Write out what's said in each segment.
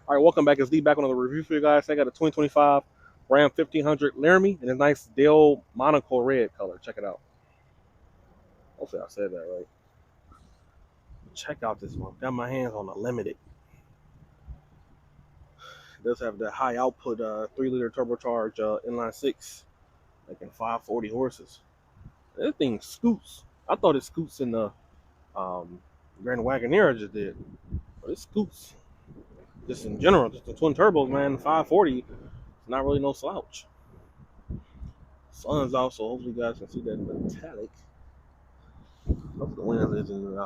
All right, welcome back. It's D back on the review for you guys. I got a 2025 Ram 1500 Laramie in a nice Delmonico red color. Check it out. Hopefully I said that right. Check out this one. Got my hands on a limited. It does have the high output 3-liter turbocharged inline-six, making 540 horses. That thing scoots. I thought it scoots in the Grand Wagoneer I just did, but it scoots. Just in general, just the twin turbos, man, 540, not really no slouch. Sun's out, so hopefully you guys can see that metallic. Hope the wind isn't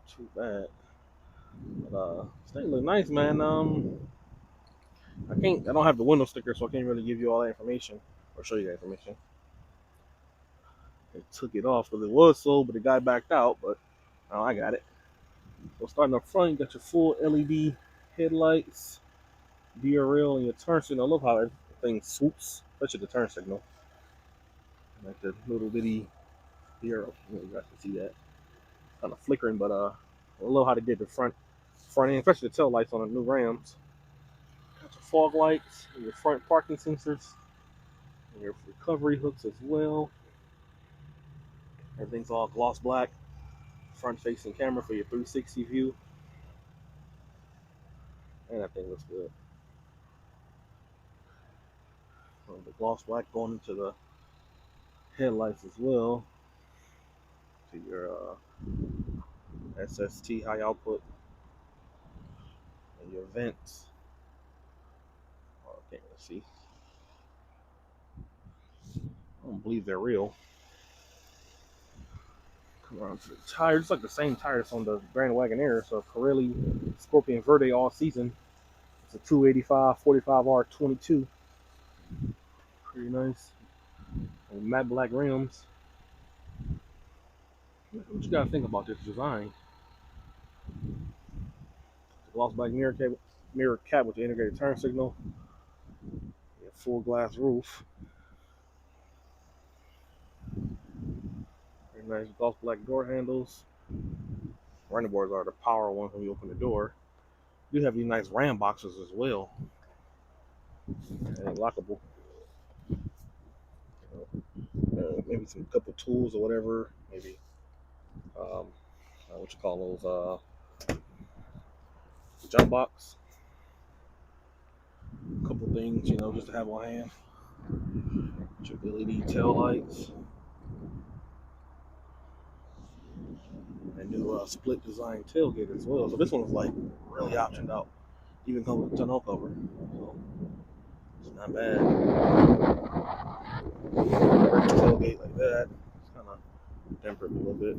too bad. But this thing look nice, man. I don't have the window sticker, so I can't really give you all that information or show you that information. They took it off because it was sold, but the guy backed out. But I got it. So starting up front, you got your full LED headlights, DRL, and your turn signal. I love how everything swoops, especially the turn signal. Like the little bitty DRL. You guys can see that. Kind of flickering, but I love how they did the front end, especially the tail lights on the new Rams. Got your fog lights, and your front parking sensors, and your recovery hooks as well. Everything's all gloss black. Front facing camera for your 360 view. And that thing looks good. The gloss black going into the headlights as well. To your SST high output. And your vents. Oh, I can't really see. I don't believe they're real. Come around to the tires. It's like the same tires on the Grand Wagoneer. So Pirelli Scorpion Verde all season. It's a 285 45R22. Pretty nice. And matte black rims. What you gotta think about this design? The gloss black mirror cap with the integrated turn signal. Full glass roof. Very nice gloss black door handles. Running boards are the power ones when you open the door. You have these nice ram boxes as well. And lockable. Maybe some couple tools or whatever. Maybe what you call those? Jump box. A couple things, just to have on hand. Your LED tail lights. And new split design tailgate as well. So this one was like really optioned out. Even comes with a tonneau cover. So it's not bad. Tailgate like that. It's kind of tempered a little bit.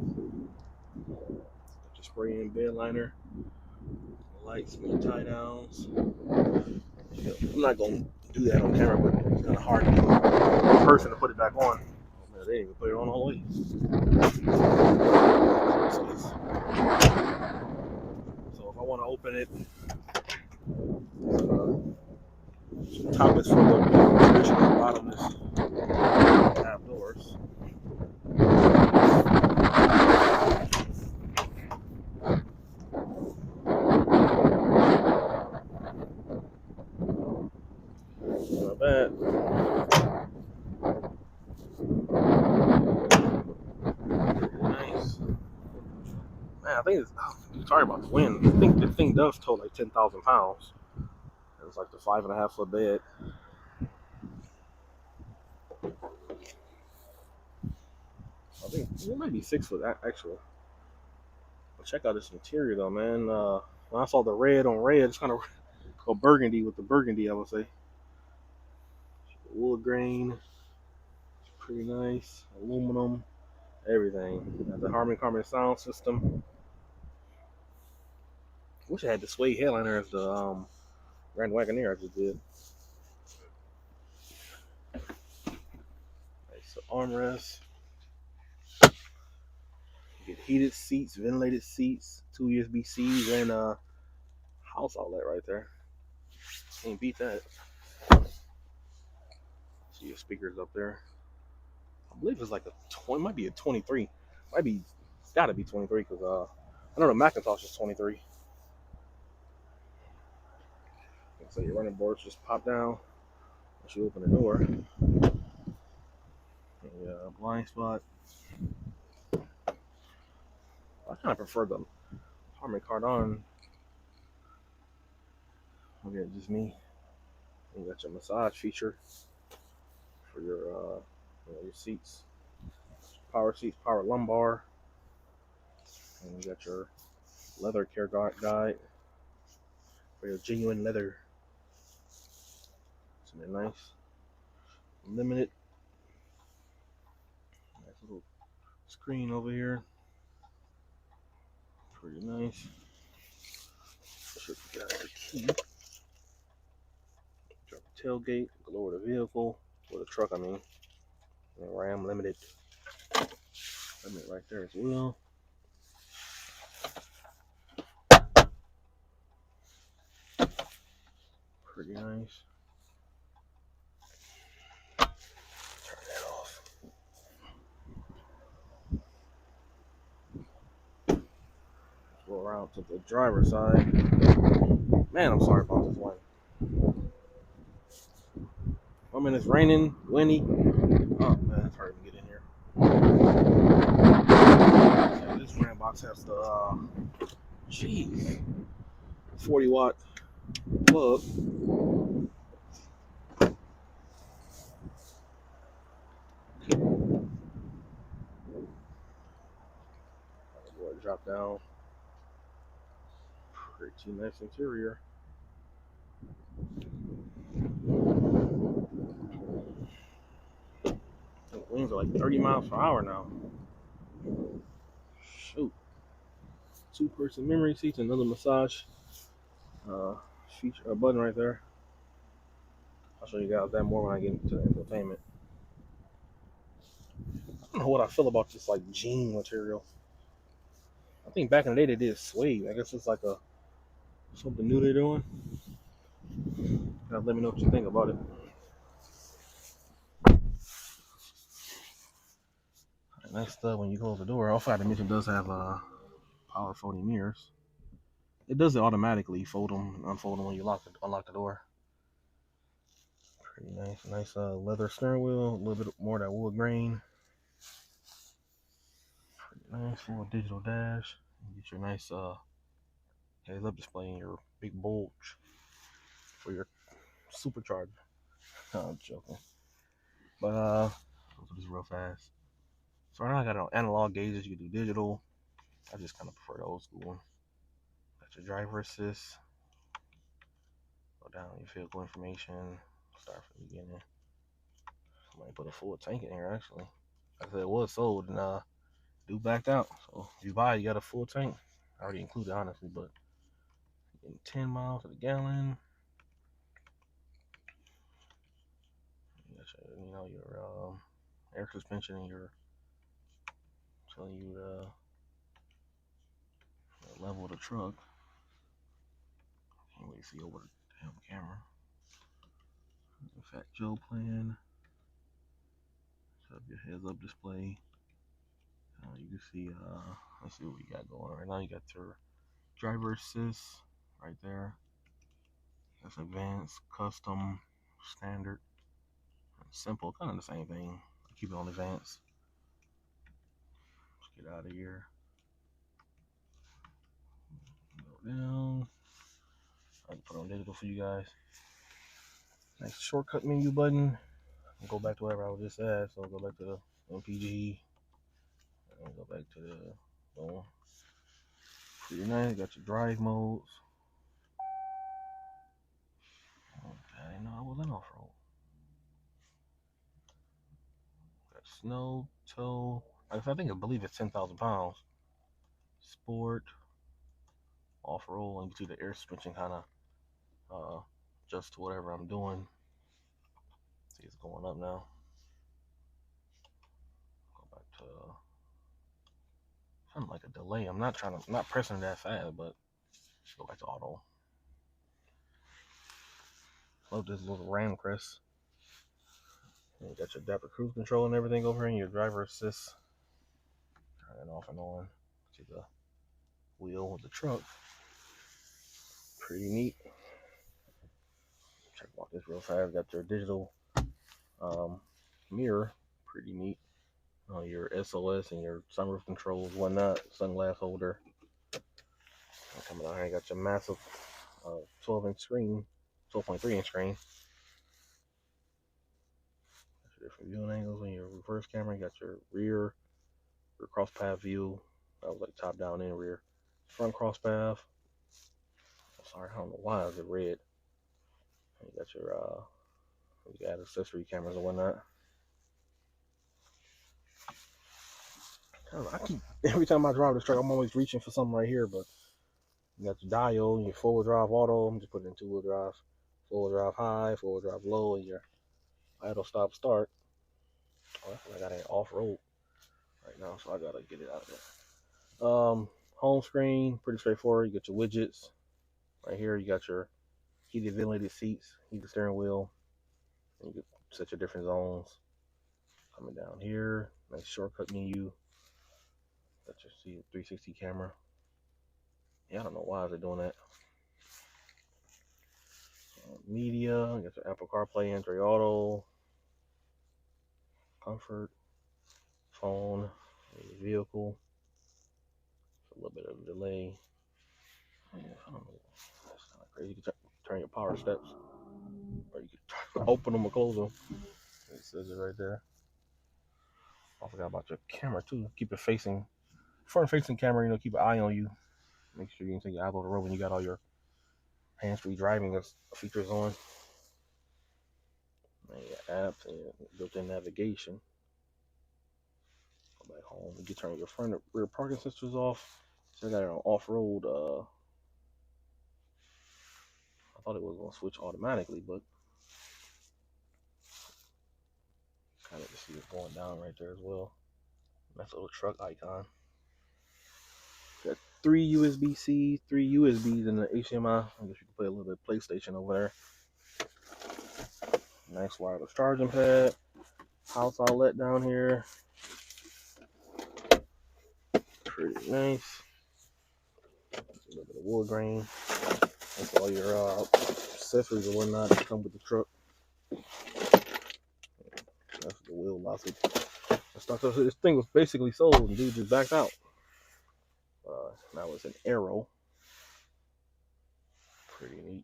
Just spray in bed liner. Lights, some tie downs. I'm not going to do that on camera, but it's kind of hard to do in person to put it back on. Oh, man, they didn't even put it on all the way. So if I want to open it, top is for the traditional, bottom is outdoors. Not bad. Nice. Man, I think sorry about the wind. I think the thing does tow like 10,000 pounds. It's like the 5.5 foot bed. I think it might be 6 foot actually. But check out this interior though, man. When I saw the red on red, it's kind of go burgundy with the burgundy, I would say. Wood grain, pretty nice. Aluminum, everything. Got the Harman Kardon sound system. Wish I had the suede headliner as the Grand Wagoneer I just did. Nice armrest. You get heated seats, ventilated seats, 2 USB-Cs, and a house outlet right there. Can't beat that. See your speakers up there. I believe it's like might be a 23. It's gotta be 23 because I know the Macintosh is 23. So your running boards just pop down once you open the door. And blind spot. I kind of prefer the Harman Kardon. Okay, just me. You got your massage feature for your seats, power seats, power lumbar, and you got your leather care guide for your genuine leather. Isn't it nice? Limited. Nice little screen over here. Pretty nice. Should got the key. Drop the tailgate, lower the vehicle, or the truck, I mean. And Ram limited. Limit right there as well. Pretty nice. Turn that off. Let's go around to the driver's side. Man, I'm sorry about this one. I mean, it's raining, windy. Oh man, it's hard to get in here. So this Ram box has the 40-watt plug. Drop down. Pretty nice interior. The wings are like 30 miles per hour now. Shoot. 2-person memory seats, another massage feature, a button right there. I'll show you guys that more when I get into the infotainment. I don't know what I feel about this like jean material. I think back in the day they did suede. I guess it's like something new they're doing. Let me know what you think about it. Next up, when you close the door, also I had to mention it does have power folding mirrors. It does it automatically, fold them and unfold them when you unlock the door. Pretty nice leather steering wheel, a little bit more of that wood grain. Pretty nice full digital dash. You get your nice heads-up display and your big bulge for your supercharger. I'm joking, but I'll do this real fast. So right now I got analog gauges. You can do digital. I just kind of prefer the old school one. Got your driver assist. Go down your vehicle information. Start from the beginning. Somebody put a full tank in here actually. Like I said, it was sold and dude backed out. So if you buy it, you got a full tank. I already included honestly, but getting 10 miles to the gallon. You got your air suspension and your telling you the level of the truck. Can't wait to see over the damn camera. The Fat Joe plan. Set up your heads up display. You can see, let's see what we got going right now. You got your driver assist right there. That's advanced, custom, standard, and simple. Kind of the same thing. Keep it on advanced. Let's get out of here. Go down. I can put on digital for you guys. Nice shortcut menu button. Go back to whatever I was just at. So go back to the MPG. And go back to the boom. Pretty nice. Got your drive modes. Okay, I didn't know I was in off-road. Got snow, tow. I believe it's 10,000 pounds. Sport, off-road, and you can see the air suspension kind of adjust to whatever I'm doing. See, it's going up now. Go back to something like a delay. I'm not pressing that fast, but go back to auto. Love this little Ram crest. And you got your adaptive cruise control and everything over here, and your driver assist. Turn it off and on. See the wheel with the truck. Pretty neat. Walk this real fast. Got your digital mirror, pretty neat. Your SOS and your sunroof controls, whatnot, sunglass holder. Coming out here, you got your massive 12-inch screen, 12.3-inch screen. Got your different viewing angles on your reverse camera. You got your rear cross path view. That was like top down and rear. Front cross path. Sorry, I don't know why is it red. You got your you got accessory cameras and whatnot. I keep every time I drive this truck, I'm always reaching for something right here, but you got your dial, your four-wheel drive auto. I'm just putting in two-wheel drive, four-wheel drive high, four-wheel drive low, and your idle stop start. Oh, I got it off-road right now, so I gotta get it out of there. Home screen, pretty straightforward. You got your widgets right here. You got your heated ventilated seats, heated steering wheel, and you can set your different zones. Coming down here, nice shortcut menu. Got your 360 camera. Yeah, I don't know why they're doing that. Media, you got your Apple CarPlay, Android Auto, comfort, phone, vehicle. A little bit of a delay. Yeah, I don't know. That's kind of crazy. You can turn your power steps, or you can open them or close them. It says it right there. I forgot about your camera too. Keep it facing, front-facing camera. Keep an eye on you. Make sure you can take your eyes off the road when you got all your hands-free driving features on. And you got apps and built-in navigation. Go back home. You can turn your front and rear parking sensors off. So I got it on off-road. I thought it was gonna switch automatically, but kind of just see it going down right there as well. Nice little truck icon. Got 3 USB-C, 3 USBs, and the HDMI. I guess you can play a little bit of PlayStation over there. Nice wireless charging pad. House outlet down here. Pretty nice. A little bit of wood grain. That's all your accessories and whatnot that come with the truck. That's the wheel locket. This thing was basically sold and dude just backed out. Now it's an Arrow. Pretty neat.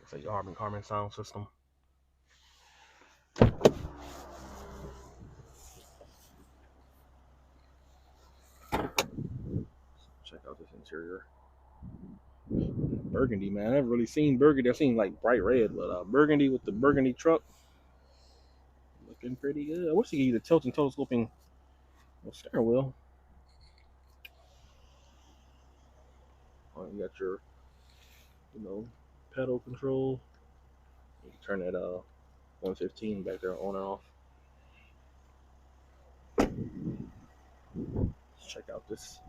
It's a carbon sound system. Check out this interior. Burgundy, man. I haven't really seen burgundy. I've seen like bright red, but burgundy with the burgundy truck. Looking pretty good. I wish you could use a tilt and telescoping steering wheel. You got your, pedal control. You can turn that 115 back there on and off. Let's check out this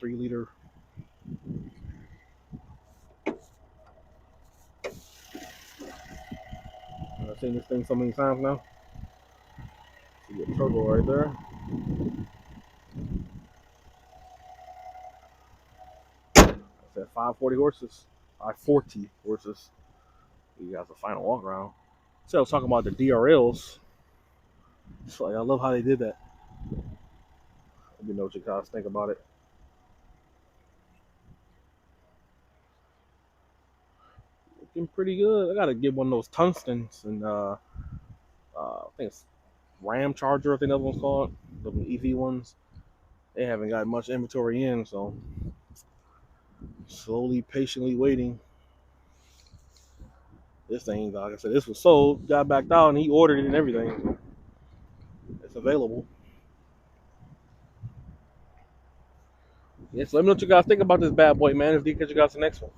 3-liter. I've seen this thing so many times now. See your turbo right there. It's at 540 horses. 540 horses. You got the final walk around. So I was talking about the DRLs. It's like I love how they did that. Let me know what you guys think about it. Looking pretty good. I gotta get one of those tungstens and I think it's Ram Charger. I think that one's called. The EV ones. They haven't got much inventory in, so slowly, patiently waiting. This thing, like I said, this was sold, got backed out, and he ordered it and everything. It's available. Yeah, so let me know what you guys think about this bad boy, man. If you catch you guys the next one.